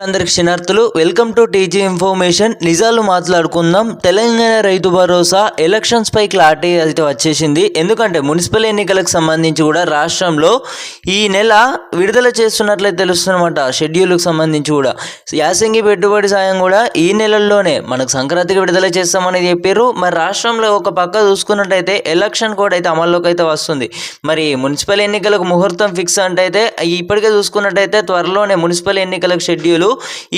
అందరికి క్షణార్థులు welcome to TG information. నిజాలు మాట్లాడుకుందాం. తెలంగాణ రైతు భరోసా ఎలక్షన్స్ పై క్లారిటీ అయితే వచ్చేసింది. ఎందుకంటే మున్సిపల్ ఎన్నికలకు సంబంధించి కూడా రాష్ట్రంలో ఈ నెల విడుదల చేస్తున్నట్లయితే తెలుస్తున్నమాట. షెడ్యూల్కి సంబంధించి కూడా యాసంగి పెట్టుబడి సాయం కూడా ఈ నెలల్లోనే మనకు సంక్రాంతికి విడుదల చేస్తామని చెప్పారు. మరి రాష్ట్రంలో ఒక పక్క చూసుకున్నట్టయితే ఎలక్షన్ కోడ్ అయితే అమల్లోకి అయితే వస్తుంది. మరి మున్సిపల్ ఎన్నికలకు ముహూర్తం ఫిక్స్ అంటే అయితే ఇప్పటికే చూసుకున్నట్టయితే త్వరలోనే మున్సిపల్ ఎన్నికలకు షెడ్యూల్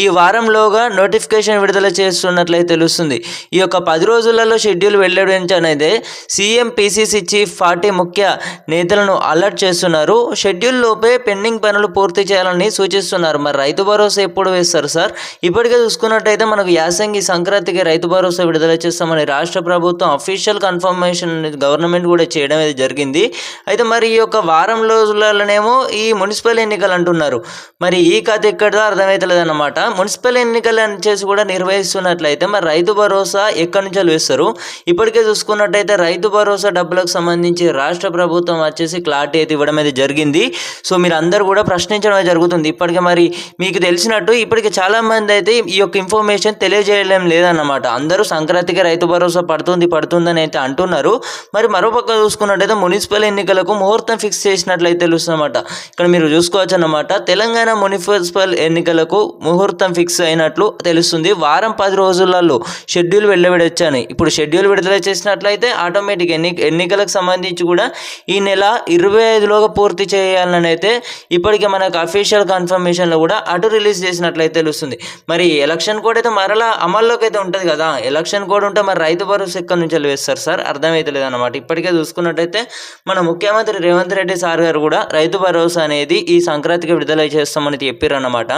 ఈ వారంలోగా నోటిఫికేషన్ విడుదల చేస్తున్నట్లయితే తెలుస్తుంది. ఈ యొక్క 10 రోజులలో షెడ్యూల్ వెల్లడించనైతే సీఎం పీసీసీ చీఫ్ పార్టీ ముఖ్య నేతలను అలర్ట్ చేస్తున్నారు. షెడ్యూల్ లోపే పెండింగ్ పనులు పూర్తి చేయాలని సూచిస్తున్నారు. మరి రైతు భరోసా ఎప్పుడు వేస్తారు సార్? ఇప్పటికే చూసుకున్నట్టయితే మనకు యాసంగి సంక్రాంతికి రైతు భరోసా విడుదల చేస్తామని రాష్ట్ర ప్రభుత్వం అఫీషియల్ కన్ఫర్మేషన్ గవర్నమెంట్ కూడా చేయడం అయితే జరిగింది. అయితే మరి ఈ యొక్క వారం రోజులలోనేమో ఈ మున్సిపల్ ఎన్నికలు అంటున్నారు. మరి ఈ కథ ఎక్కడో అర్థమవుతలేదు అన్నమాట. మున్సిపల్ ఎన్నికలు చేసి కూడా నిర్వహిస్తున్నట్లయితే మరి రైతు భరోసా ఎక్కడి నుంచి వేస్తారు? ఇప్పటికే చూసుకున్నట్టయితే రైతు భరోసా డబ్బులకు సంబంధించి రాష్ట్ర ప్రభుత్వం వచ్చేసి క్లారిటీ అయితే ఇవ్వడం అయితే జరిగింది. సో మీరు అందరూ కూడా ప్రశ్నించడం జరుగుతుంది. ఇప్పటికే మరి మీకు తెలిసినట్టు ఇప్పటికే చాలా మంది అయితే ఈ యొక్క ఇన్ఫర్మేషన్ తెలియజేయడం లేదన్నమాట. అందరూ సంక్రాంతికి రైతు భరోసా పడుతుందని అయితే అంటున్నారు. మరి మరోపక్క చూసుకున్నట్టయితే మున్సిపల్ ఎన్నికలకు ముహూర్తం ఫిక్స్ చేసినట్లయితే తెలుస్తుందన్నమాట. ఇక్కడ మీరు చూసుకోవచ్చు అన్నమాట. తెలంగాణ మున్సిపల్ ఎన్నికలకు ముహూర్తం ఫిక్స్ అయినట్లు తెలుస్తుంది. వారం 10 రోజులలో షెడ్యూల్ వెళ్ళబెట్టొచ్చని ఇప్పుడు షెడ్యూల్ విడుదల చేసినట్లయితే ఆటోమేటిక్ ఎన్నికలకు సంబంధించి కూడా ఈ నెల 25లోగా పూర్తి చేయాలని అయితే ఇప్పటికే మనకు అఫీషియల్ కన్ఫర్మేషన్లో కూడా అటు రిలీజ్ చేసినట్లయితే తెలుస్తుంది. మరి ఎలక్షన్ కోడ్ అయితే మరలా అమల్లోకి అయితే ఉంటుంది కదా. ఎలక్షన్ కోడ్ ఉంటే మరి రైతు భరోసా ఎక్కడి నుంచి వేస్తారు సార్? అర్థమైతలేదు అనమాట. ఇప్పటికే చూసుకున్నట్టయితే మన ముఖ్యమంత్రి రేవంత్ రెడ్డి సార్ గారు కూడా రైతు భరోసా అనేది ఈ సంక్రాంతికి విడుదల చేస్తామని చెప్పారు అన్నమాట.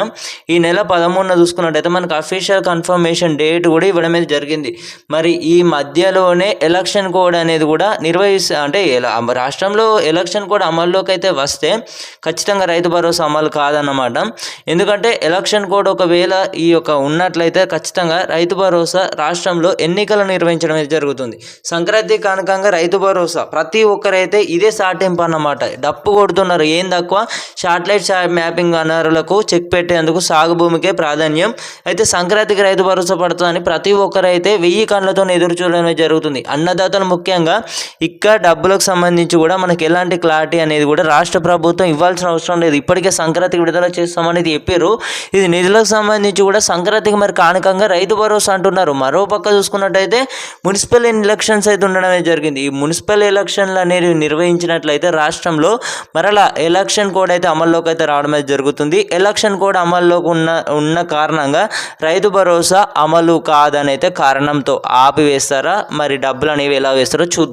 ఈ నెల 13న చూసుకున్నట్టయితే మనకు అఫీషియల్ కన్ఫర్మేషన్ డేట్ కూడా ఇవ్వడం అయితే జరిగింది. మరి ఈ మధ్యలోనే ఎలక్షన్ కోడ్ అనేది కూడా అంటే రాష్ట్రంలో ఎలక్షన్ కోడ్ అమల్లోకి అయితే వస్తే ఖచ్చితంగా రైతు భరోసా అమలు కాదన్నమాట. ఎందుకంటే ఎలక్షన్ కోడ్ ఒకవేళ ఈ యొక్క ఉన్నట్లయితే ఖచ్చితంగా రైతు భరోసా రాష్ట్రంలో ఎన్నికలు నిర్వహించడం అయితే జరుగుతుంది. సంక్రాంతి కానుకంగా రైతు భరోసా ప్రతి ఒక్కరైతే ఇదే సాటింపు అన్నమాట. డప్పు కొడుతున్నారు. ఏం తక్కువ శాటిలైట్ మ్యాపింగ్ అనరులకు చెక్ పెట్టేందుకు సాగు భూమికే ప్రాధాన్యం. అయితే సంక్రాంతికి రైతు భరోసా పడుతుందని ప్రతి ఒక్కరైతే 1000 కళ్ళతో ఎదురు చూడడం జరుగుతుంది. అన్నదాతలు ముఖ్యంగా ఇక్కడ డబ్బులకు సంబంధించి కూడా మనకి ఎలాంటి క్లారిటీ అనేది కూడా రాష్ట్ర ప్రభుత్వం ఇవ్వాల్సిన అవసరం లేదు. ఇప్పటికే సంక్రాంతికి విడుదల చేస్తామనేది చెప్పారు. ఇది నిధులకు సంబంధించి కూడా సంక్రాంతికి మరి కానుకంగా రైతు భరోసా అంటున్నారు. మరో పక్క చూసుకున్నట్టయితే మున్సిపల్ ఎలక్షన్స్ అయితే ఉండడం జరిగింది. ఈ మున్సిపల్ ఎలక్షన్లు అనేవి నిర్వహించినట్లయితే రాష్ట్రంలో మరలా ఎలక్షన్ కోడ్ అయితే అమల్లోకి అయితే రావడం అయితే జరుగుతుంది. ఎలక్షన్ కోడ్ అమల్లోకి ఉన్న కారణంగా రైతు భరోసా అమలు కాదనైతే కారణంతో ఆపివేస్తారా? మరి డబ్బులు అనేవి ఎలా వేస్తారో చూద్దాం.